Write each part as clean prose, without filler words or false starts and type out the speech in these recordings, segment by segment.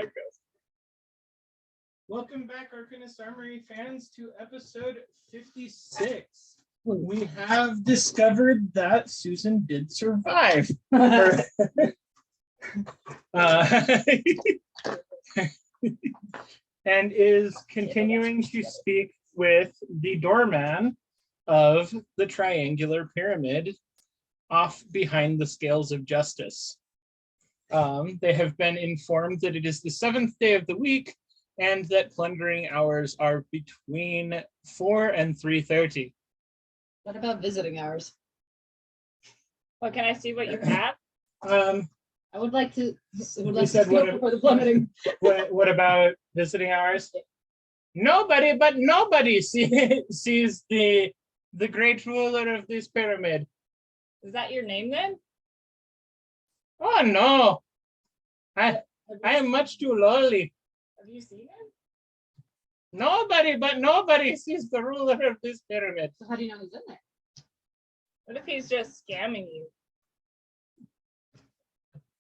podcast. Welcome back, Arcanist Armory fans, to episode 56. We have discovered that Susan did survive. And is continuing to speak with the doorman of the triangular pyramid off behind the scales of justice. They have been informed that it is the 7th day of the week and that plundering hours are between 4 and 3:30. What about visiting hours? Well, can I see what you have? I would like to. Before the plummeting. What about visiting hours? Nobody sees the great ruler of this pyramid. Is that your name then? Oh no, I am much too lowly. Have you seen him? Nobody sees the ruler of this pyramid. So how do you know he's in there? What if he's just scamming you?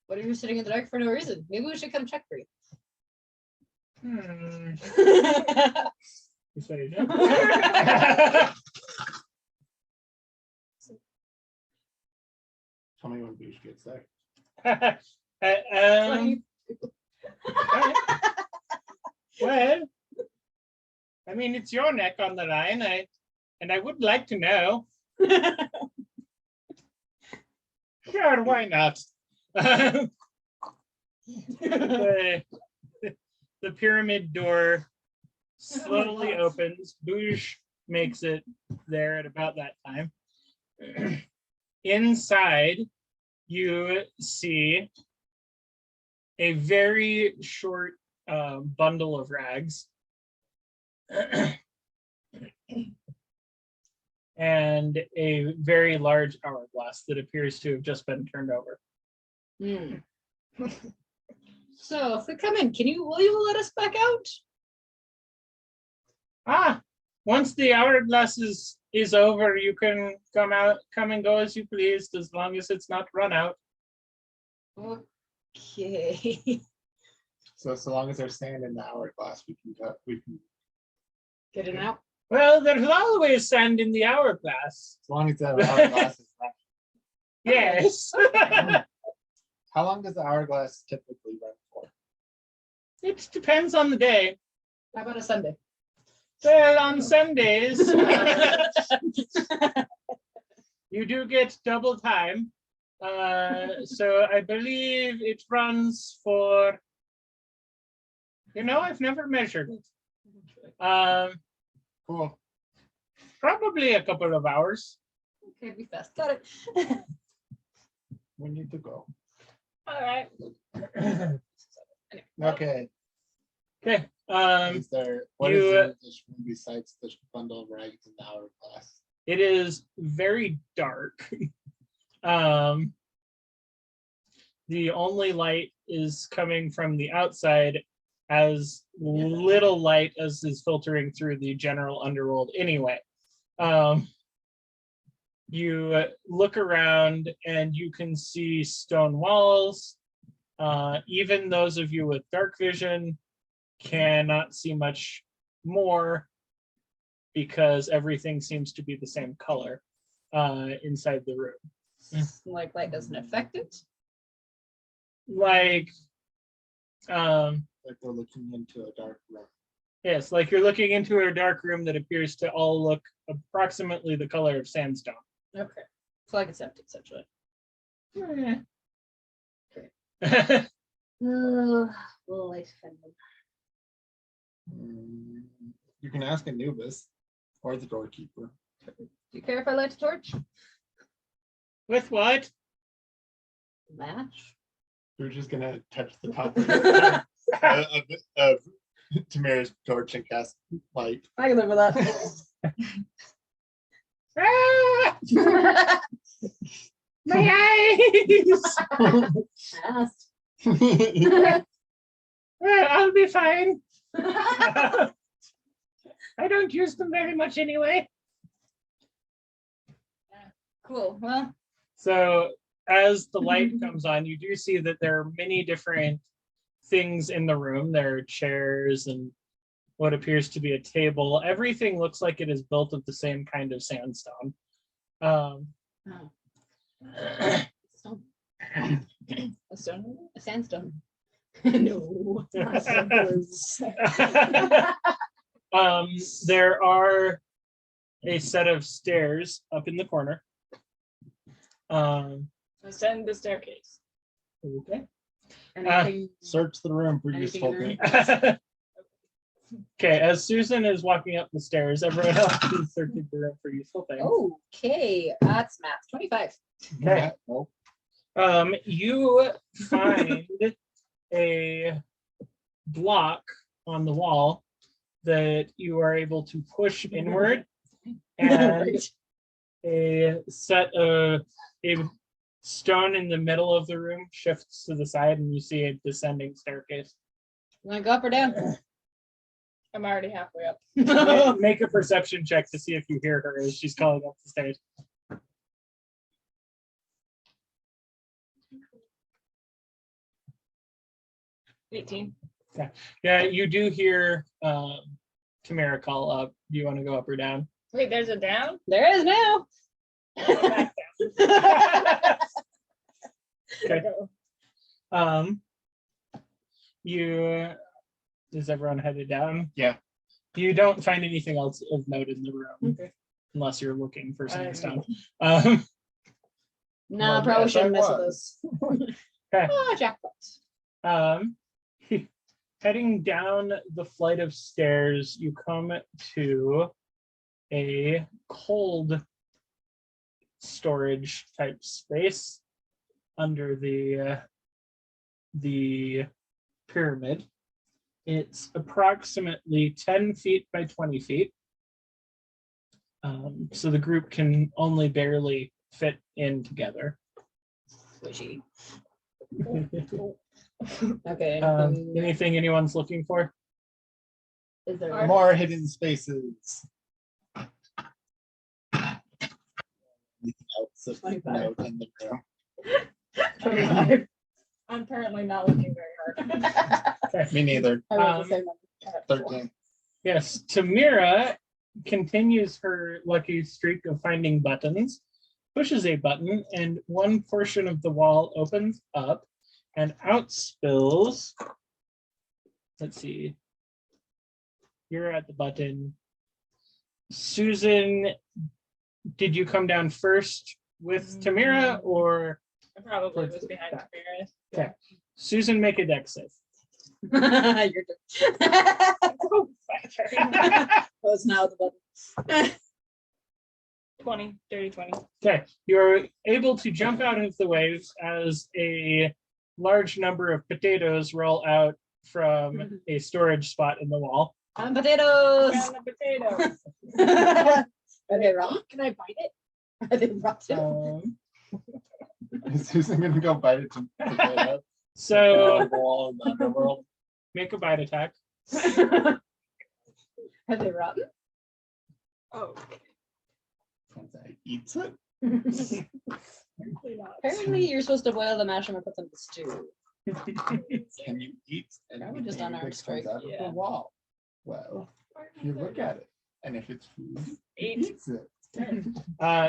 What if you're sitting in the dark for no reason? Maybe we should come check for you. You say no? Tell me when Boosh gets there. Well, I mean, it's your neck on the line, and I would like to know. Sure, why not? The pyramid door slowly opens. Boosh makes it there at about that time. Inside, you see a very short bundle of rags and a very large hourglass that appears to have just been turned over. So if we come in, will you let us back out? Once the hourglass is over, you can come and go as you please, as long as it's not run out. Okay. So long as they're staying in the hourglass, we can Get it out. Well, there's always sand in the hourglass. as long as the hourglass is running. Yes. How long does the hourglass typically run for? It depends on the day. How about a Sunday? Well, on Sundays, you do get double time. So I believe it runs for, I've never measured it. Cool. Probably a couple of hours. Okay, be fast. Got it. We need to go. All right. Okay. Okay. Is there what is there in this room besides the bundle of rags in the hourglass? It is very dark. The only light is coming from the outside, as little light as is filtering through the general underworld anyway. You look around and you can see stone walls. Even those of you with dark vision cannot see much more because everything seems to be the same color inside the room. Like light doesn't affect it? Like Like we're looking into a dark room. yes, like you're looking into a dark room that appears to all look approximately the color of sandstone. Okay. So like it's empty, essentially. Light fending. You can ask Anubis or the doorkeeper. Do you care if I light a torch? With what? Match. We're just gonna touch the top of Tamara's torch and cast light. I can live with that. My eyes! Fast. Well, I'll be fine. I don't use them very much anyway. Cool. Well, So as the light comes on, you do see that there are many different things in the room. There are chairs and what appears to be a table. Everything looks like it is built of the same kind of sandstone. Oh. Stone. A stone? A sandstone. No. Not stones. There are a set of stairs up in the corner. Ascend the staircase. Okay. Anything? Search the room for Anything useful in things. Okay, as Susan is walking up the stairs, everyone else is searching the room for useful things. Okay, that's math. 25. Okay. Nope. You find a block on the wall that you are able to push inward, and a stone in the middle of the room shifts to the side, and you see a descending staircase. You want to go up or down? I'm already halfway up. Make a perception check to see if you hear her as she's calling up the stairs. 18. Yeah, you do hear Tamara call up. Do you want to go up or down? Wait, there's a down? There is now. Back down. Okay. Is everyone headed down? Yeah. You don't find anything else of note in the room, Okay. unless you're looking for sandstone. No, Well, probably yes, shouldn't I mess with was. those. Okay. Oh, jackpot. Heading down the flight of stairs, you come to a cold storage type space under the pyramid. It's approximately 10 feet by 20 feet. So the group can only barely fit in together. Squishy. Okay. Anything anyone's looking for? Is there More hidden spaces. Anything else of 25. note in the room? 25? I'm currently not looking very hard. Me neither. I rolled the same number. 13. Yes, Tamira continues her lucky streak of finding buttons, pushes a button, and one portion of the wall opens up and out spills. Let's see. You're at the button. Susan, did you come down first with Tamira, or I probably was behind Tamara. okay? Susan, make a dex save. Your turn. Oh, Oh, it's now the button. 20, dirty 20. Okay, you're able to jump out of the waves as a large number of potatoes roll out from a storage spot in the wall. Potatoes. Found the potato. Are they raw? Can I bite it? Are they rotten? Is Susan gonna go bite it to potato? So The wall in the underworld. make a bite attack. Are they rotten? Oh, Eats it. apparently not. Apparently, you're supposed to boil the mushroom and put them in stew. Can you eat Probably just anything on our that comes strike, out of yeah. the wall? Well, you look at it, and if it's food, he 8. eats it.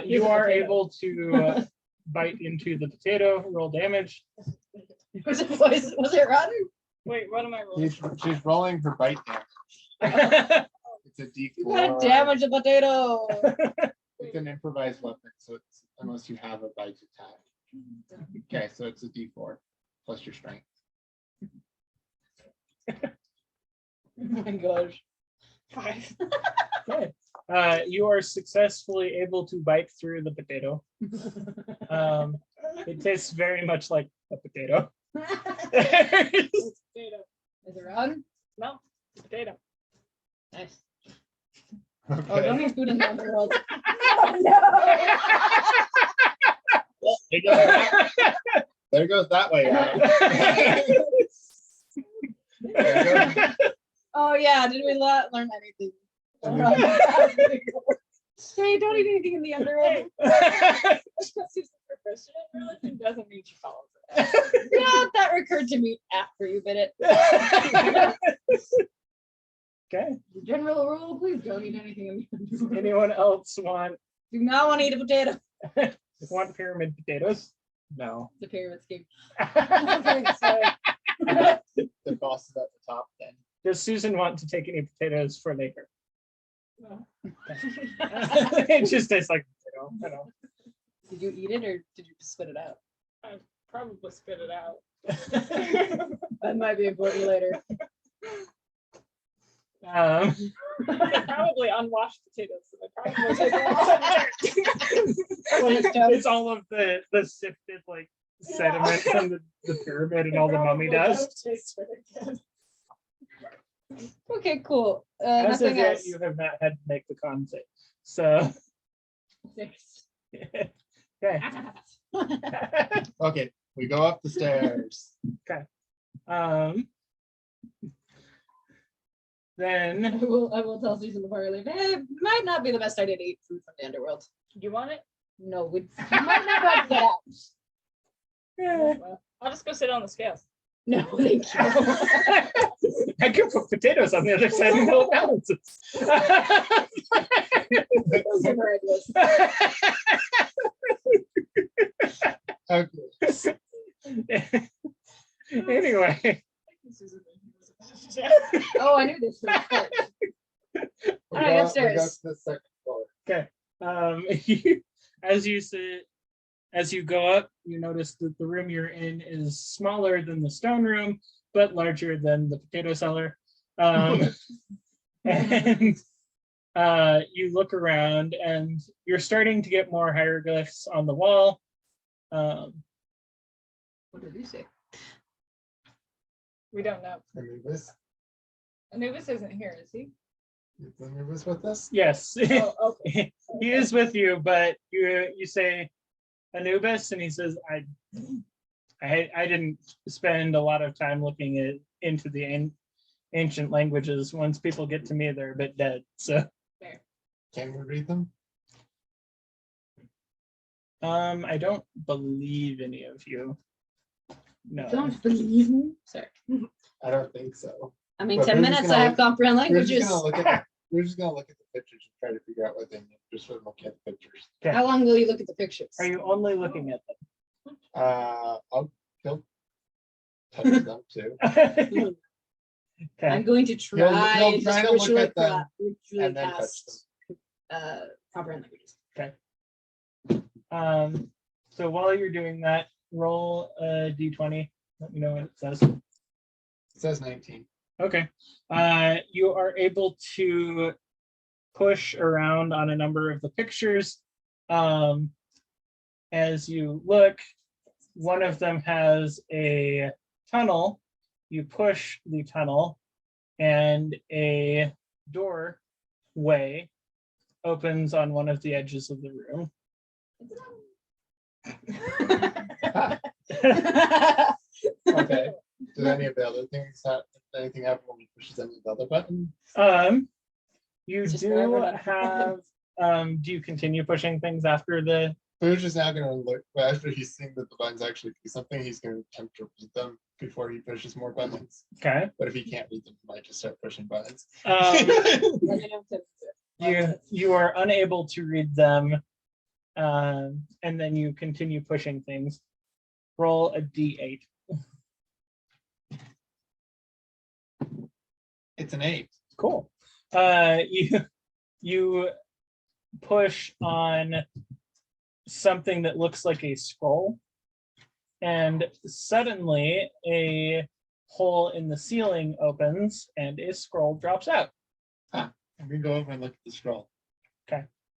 You a are potato. able to bite into the potato, roll damage. Was it rotten? Wait, what am I rolling? She's rolling her bite damage. It's a D4. You gotta damage a potato. It's an improvised weapon, so it's unless you have a bite attack. Okay, so it's a D4 plus your strength. Oh my gosh. 5. Okay. You are successfully able to bite through the potato. It tastes very much like a potato. It's potato. Is it rotten? No, it's potato. Nice. Okay. Oh, don't eat food in the underworld. Oh no! There goes that, there goes that way. There goes- Oh yeah, did we not learn anything? Hey, don't eat anything in the underworld. Christian religion doesn't mean she follows it. Yeah, that recurred to me after you bit it. Okay. The general rule, please don't eat anything. Anyone else want Do not want to eat a potato. pyramid potatoes? No. The pyramid scheme. Okay, so The boss is at the top then. does Susan want to take any potatoes for later? No. It just tastes like potato. I know. Did you eat it or did you just spit it out? I probably spit it out. That might be important later. Um, They're probably unwashed potatoes, so they probably will take a long time. it's all of the sifted like sediment from the pyramid and all the mummy Probably dust. don't taste very good. Okay, cool. As of Nothing yet, else. you have not had to make the con save. So, 6. okay. Okay, we go up the stairs. Then I will tell Susan before I leave. It might not be the best idea to eat food from the underworld. You want it? No, we might not be able to get out. Well, I'll just go sit on the scales. No, thank you. I can put potatoes on the other side and it'll balance it. Those are her ideas. Okay. Anyway, Oh, I knew this from the start. We All right, go upstairs. to the second floor. as you go up, you notice that the room you're in is smaller than the stone room, but larger than the potato cellar. And you look around and you're starting to get more hieroglyphs on the wall. What did you say? We don't know. Anubis. Anubis isn't here, is he? Is Anubis with us? Yes, Oh, okay. he is with you, but you say Anubis, and he says, I didn't spend a lot of time looking into the ancient languages. Once people get to me, they're a bit dead. So, Can we read them? I don't believe any of you. No. Don't believe me. Sorry. I don't think so. I mean, But 10 we're just minutes, gonna I have comprehend We're just languages. gonna look at we're just gonna look at the pictures and try to figure out what they mean. Just from looking at the pictures. Okay. How long will you look at the pictures? Are you only looking at I'll touch them too. them? I'm Okay. going to try You'll to try to look ritually at them ritually and then touch cast comprehend languages. So while you're doing that, roll a d20. Let me know what it says. It says 19. Okay. You are able to push around on a number of the pictures. As you look, one of them has a tunnel. You push the tunnel and a doorway opens on one of the edges of the room. Okay. Did any of the other things anything happen when we push any of the other buttons? You Just do forever. have, do you continue pushing things after the, Boo's just now gonna look after he's seeing that the buttons actually do something, he's gonna attempt to read them before he pushes more buttons. okay. But if he can't read them, he might just start pushing buttons. You are unable to read them, and then you continue pushing things. Roll a d8. It's an 8. Cool. You push on something that looks like a scroll, and suddenly a hole in the ceiling opens and a scroll drops out. I'm gonna go over and look at the scroll.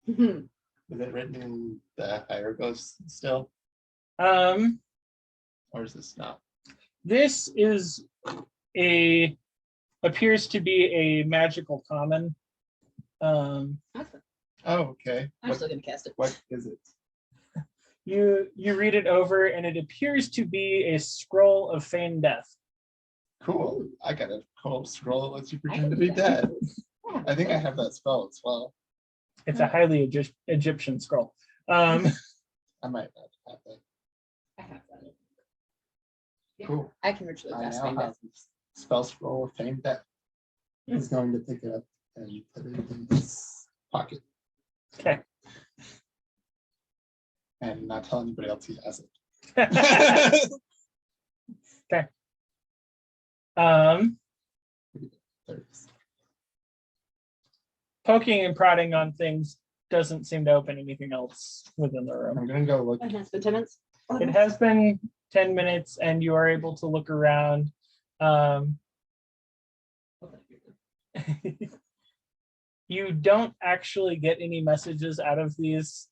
Mhm. Is it written in the hieroglyphs still, Um, or is this not? this is appears to be a magical common. Awesome. Oh, okay. I'm still gonna cast it. What is it? You read it over, and it appears to be a scroll of feigned death. Cool. I got a cool scroll that lets you pretend to be dead. I think I have that spell as well. It's a highly Egyptian scroll. I might not. have that. I have that. Yeah, Cool. I can ritually I cast now fame. have spell scroll of fame that is going to pick it up and put it in his pocket Okay. and not tell anybody else he has it. Okay. There it is. Poking and prodding on things doesn't seem to open anything else within the room. I'm gonna go look. And it's been 10 minutes. It has been 10 minutes and you are able to look around. You don't actually get any messages out of these.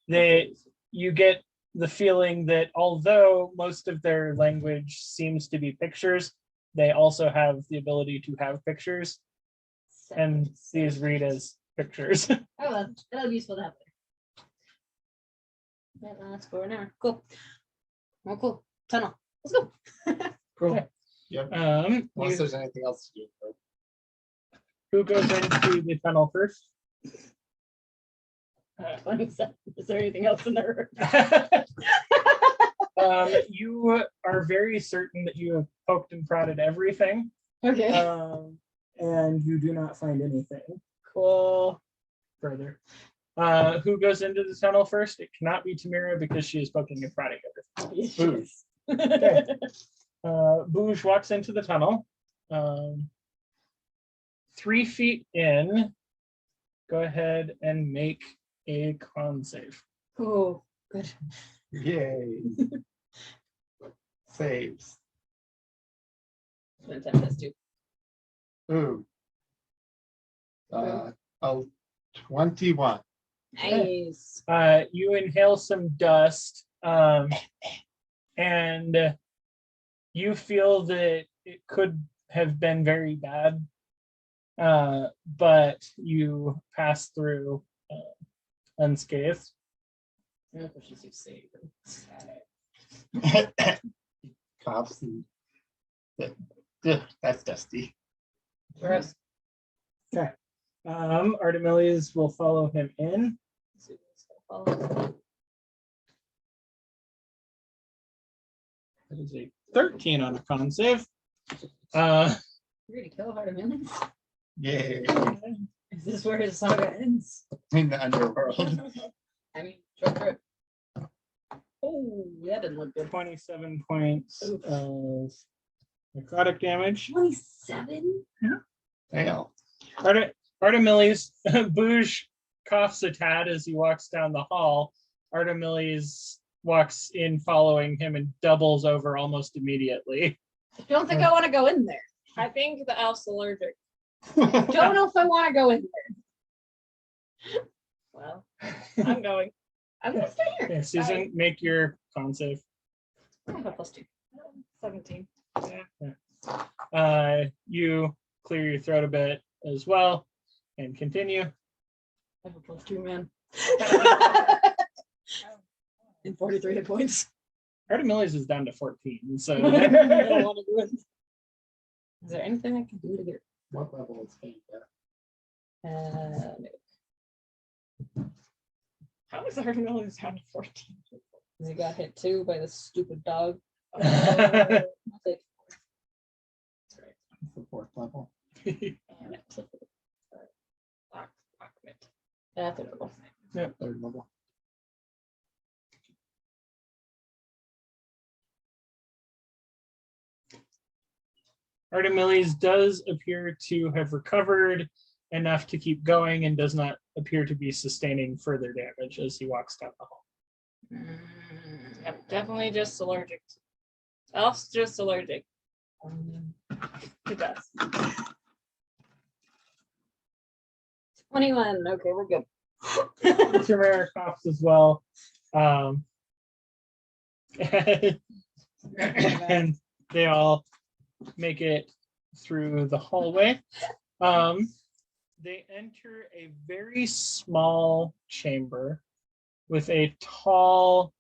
You get the feeling that although most of their language seems to be pictures, they also have the ability to have pictures, and these read as pictures. Oh, that'll be useful to have there. Yeah, let's go an hour. Cool. Oh, cool. Tunnel. Let's go. Cool. Okay. Yep. Unless Unless there's anything else to do. who goes into the tunnel first? 27. Is there anything else in there? You are very certain that you have poked and prodded everything, Okay. and you do not find anything Cool. further. Who goes into the tunnel first? It cannot be Tamira because she is poking and prodding everything. Okay. Bouge walks into the tunnel. 3 feet in. Go ahead and make a con save. Oh, good. Yay. Saves. It's been 10 minutes too. Ooh. 21. Nice. You inhale some dust, and you feel that it could have been very bad, but you pass through unscathed. Yeah, she's too safe. Cops and ugh, that's dusty. Gross. Artemilius will follow him in. That is a 13 on a con save. You're gonna kill Artemilius? Yay. Is this where his saga ends? In the underworld. I mean, short trip. Oh, that didn't look good. 27 points Oof. of necrotic damage. 27? Fail. Artemilius, Bouge coughs a tad as he walks down the hall. Artemilius walks in following him and doubles over almost immediately. I don't think I want to go in there. I think the elf's allergic. Don't know if I want to go in there. Well, I'm going. I'm gonna stay here. Okay, Susan, make your con save. I have a +2. 17. You clear your throat a bit as well and continue. I have a +2, man. And 43 hit points. Artemilius is down to 14, so I don't want to go in. Is there anything I can do to get? What level is fame at? How is Arcanist down to 14? He got hit too by the stupid dog. I'll take It's the 4th level. That's a level. 3rd level. Artemilius does appear to have recovered enough to keep going and does not appear to be sustaining further damage as he walks down the hall. Yep, definitely just allergic. Elf's just allergic. He does. 21. Okay, we're good. Tamara coughs as well. And they all make it through the hallway. They enter a very small chamber with a tall,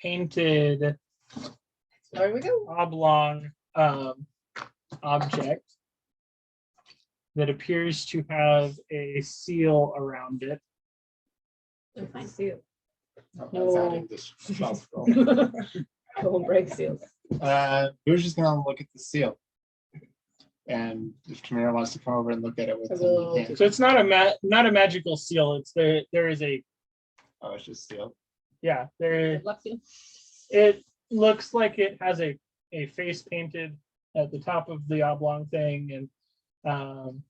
painted There we go. oblong object that appears to have a seal around it. I see it. Oh, I No. was adding this spell scroll. Go and break seals. We're just gonna look at the seal. And if Tamara wants to come over and look at it with I some will. hands. So it's not a magical seal. It's there is a, Oh, it's just seal. yeah, there. Good luck seal. It looks like it has a face painted at the top of the oblong thing, and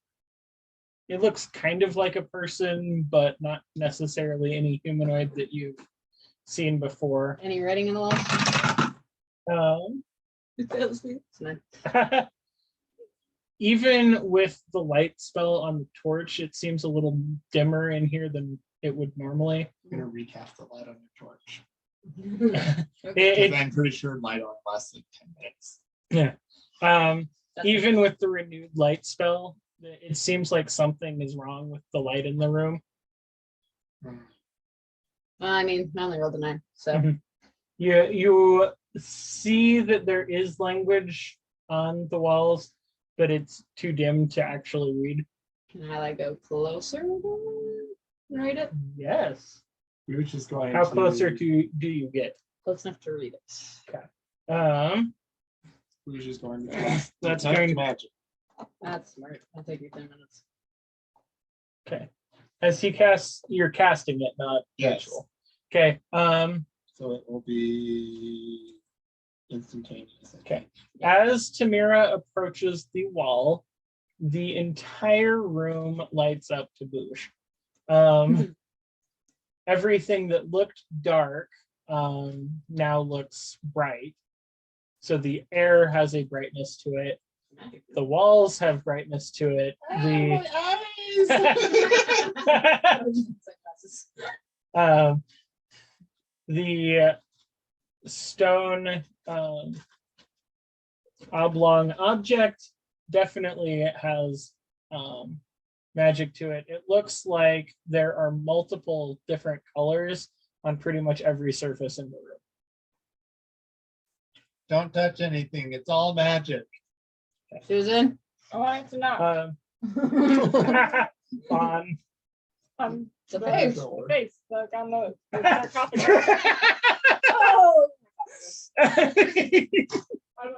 it looks kind of like a person, but not necessarily any humanoid that you've seen before. Any writing in the wall? It's nice. Even with the light spell on the torch, it seems a little dimmer in here than it would normally. I'm gonna recast the light on your torch. It- Because I'm pretty sure light on lasts like 10 minutes. yeah. Even with the renewed light spell, it seems like something is wrong with the light in the room. Hmm. I mean, I only rolled a 9, so Mhm. You see that there is language on the walls, but it's too dim to actually read. can I like go closer and read it? Yes. We were just going How to- closer do you get? Close enough to read it. We were just going to cast That's detect going- magic. That's smart. I'll take your 10 minutes. Okay. As he casts, you're casting it, not Yes. ritual. Okay. So it will be instantaneous. Okay. As Tamira approaches the wall, the entire room lights up to boosh. Everything that looked dark now looks bright. So the air has a brightness to it. The walls have brightness to it. The stone oblong object definitely has magic to it. It looks like there are multiple different colors on pretty much every surface in the room. Don't touch anything. It's all magic. Susan? I want it to not. On It's a The face. the face, like on the sarcophagus. Oh! I don't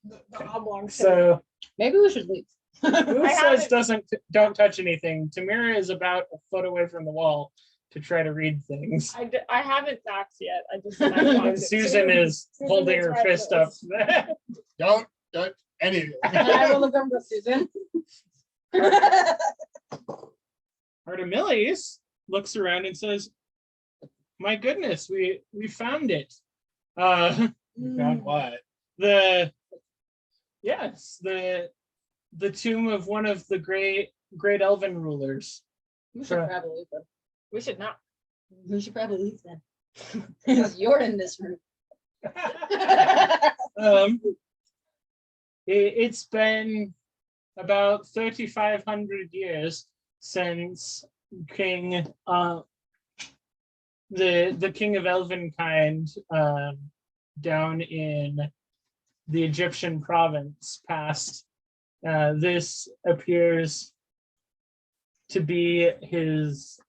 know the oblong shape. so Maybe we should leave. who I says haven't- don't touch anything? Tamira is about a foot away from the wall to try to read things. I haven't doxed yet. I just I want And it Susan to. is Susan holding is her right fist for up. this. Don't touch anything. I will look over to Susan. Artemilis looks around and says, "My goodness, we found it. You found what? The tomb of one of the great elven rulers." We should probably leave then. We should not. We should probably leave then. Because you're in this room. It's been about 3,500 years since the king of Elvenkind down in the Egyptian province passed. This appears to be his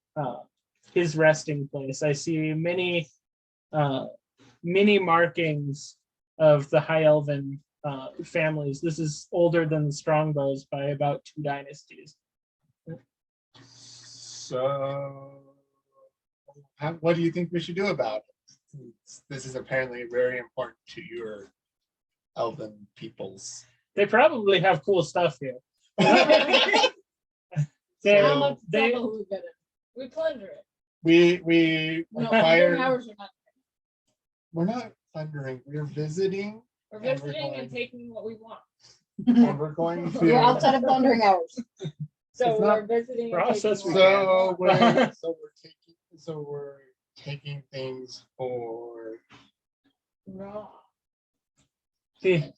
resting place. I see many markings of the High Elven families. This is older than the Strongbows by about 2 dynasties. So, what do you think we should do about it? This is apparently very important to your elven peoples. They probably have cool stuff here. How much They- trouble we get in? We plunder it. We No, acquired. hours are not. We're not plundering. We're visiting, We're And we're visiting going- and taking what we want. and we're going to. We're outside of plundering hours. So It's we're not visiting. And process taking we what we want. So we're taking things for. No. The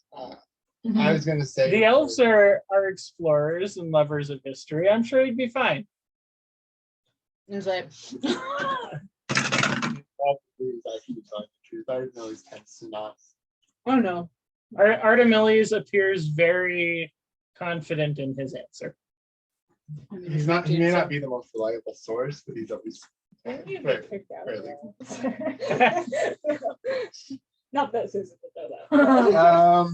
I was gonna say the elves are explorers and lovers of history. I'm sure he'd be fine. It's like, Probably is actually telling the truth. I know he tends to not. oh no. Artemilis appears very confident in his answer. He may not be the most reliable source, but he's always Didn't you Right, get kicked out? right. Not that Susan would know that.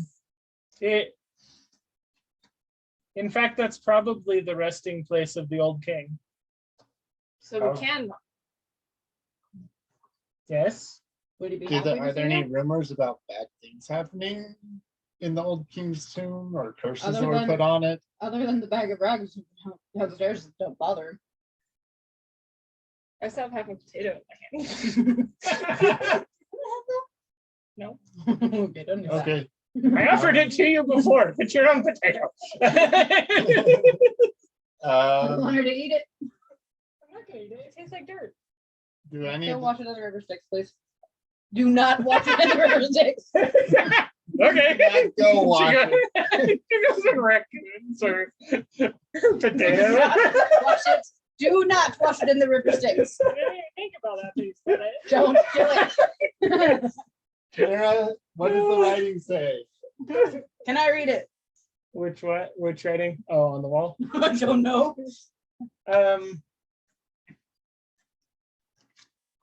It, in fact, that's probably the resting place of the old king. So Oh. we can. Yes. Would he be happy Are to there see any that? rumors about bad things happening in the old king's tomb or curses Other that were than- put on it? Other than the bag of rags upstairs, don't bother him. I still have half a potato in my hand. No. Okay, don't do that. Okay. I offered it to you before, but your own potato. I wanted to eat it. I'm not gonna eat it. It tastes like dirt. Do any Don't of wash it in the river Styx, please. Do not wash it in the river Styx. Okay. Go watch She goes and raccoons or Do potato. not wash it. Do not wash it in the river Styx. I didn't even think about that. Till you said it. Don't do it. Tara, what does the writing say? Can I read it? Which what? Which writing? Oh, on the wall. I don't know.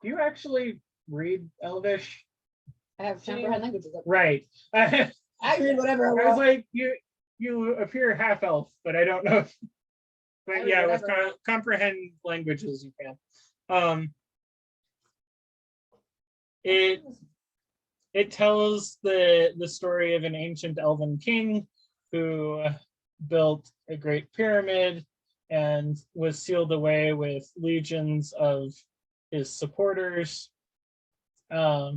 Do you actually read Elvish? I have comprehend languages up. Right. I I can read whatever I was want. like, you appear half elf, but I don't know. But I yeah, with whatever. comprehend languages, you can. It tells the story of an ancient elven king who built a great pyramid and was sealed away with legions of his supporters. I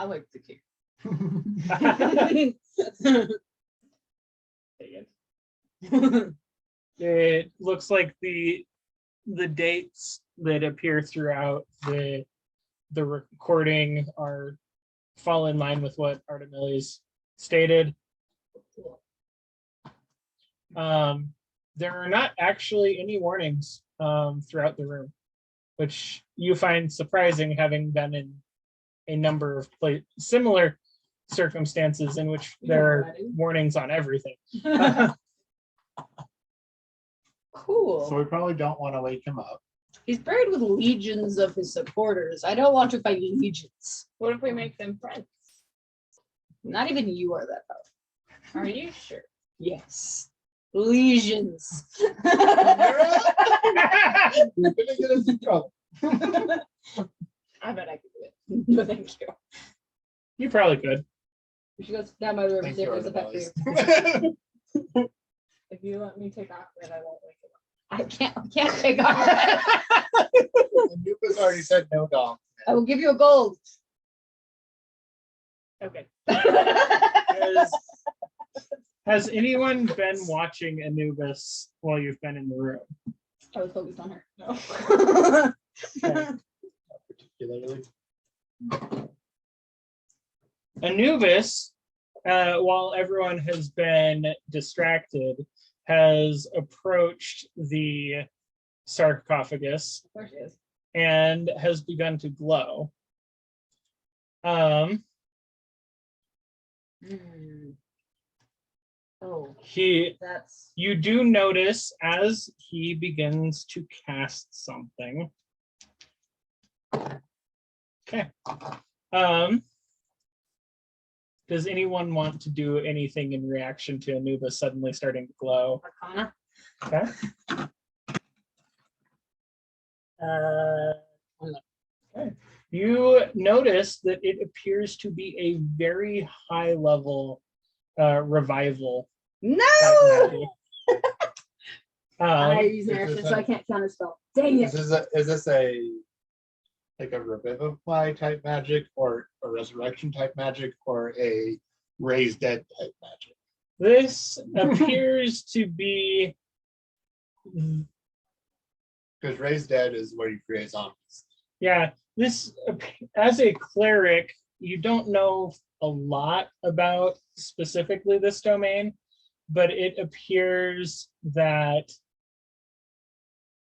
like the king. It looks like the dates that appear throughout the recording fall in line with what Artemiles stated. There are not actually any warnings throughout the room, which you find surprising, having been in a number of similar circumstances in which there are warnings on everything. Cool. So we probably don't want to wake him up. He's buried with legions of his supporters. I don't want to fight legions. What if we make them friends? Not even you are that powerful. Are you sure? Yes. Legions. You're gonna get us in trouble. I bet I could do it. No, thank you. You probably could. We should go down by the river Thank Styx you, as a pet for you. Artemiles. If you let me take off, then I won't wake him I can't take off. Anubis already said no dog. I will give you a gold. up. Okay. Has anyone been watching Anubis while you've been in the room? I was focused on her. No. Particularly. Anubis, while everyone has been distracted, has approached the sarcophagus There she is. and has begun to glow. Oh, that's You do notice as he begins to cast something. Okay. Does anyone want to do anything in reaction to Anubis suddenly starting to glow? Arcana. Okay. Okay. You notice that it appears to be a very high level revival. No! Um, I use an Is action, this so a- I can't counterspell. Dang it. Is this a like a revivify type magic or a resurrection type magic or a raise dead type magic? this appears to be Because raise dead is where you create zombies. yeah, this as a cleric, you don't know a lot about specifically this domain, but it appears that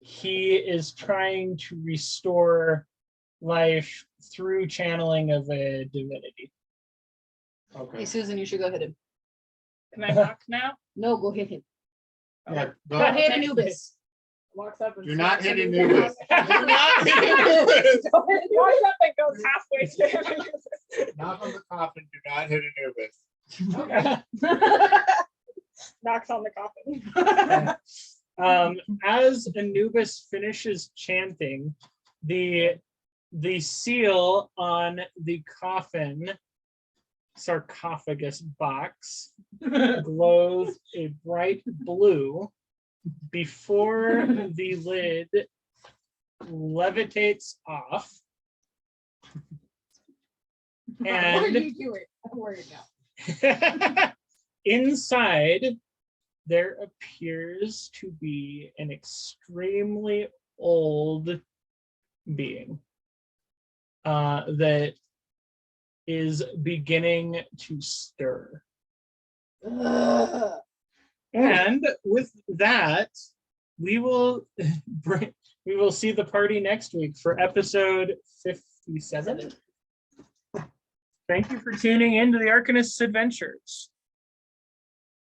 he is trying to restore life through channeling of a divinity. Hey, Okay. Susan, you should go hit him. Can I knock now? No, go hit him. Yeah, Go go, hit Anubis. Walks up and Do not slaps hit Anubis. Anubis. Do not hit Anubis. Walks up and goes halfway to Anubis. Knock on the coffin. Do not hit Anubis. Knocks on the coffin. As Anubis finishes chanting, the seal on the coffin sarcophagus box glows a bright blue before the lid levitates off. What are And you doing? I'm worried now. inside, there appears to be an extremely old being that is beginning to stir. Ugh. And with that, we will see the party next week for episode 57. Thank you for tuning in to the Arcanist's Adventures.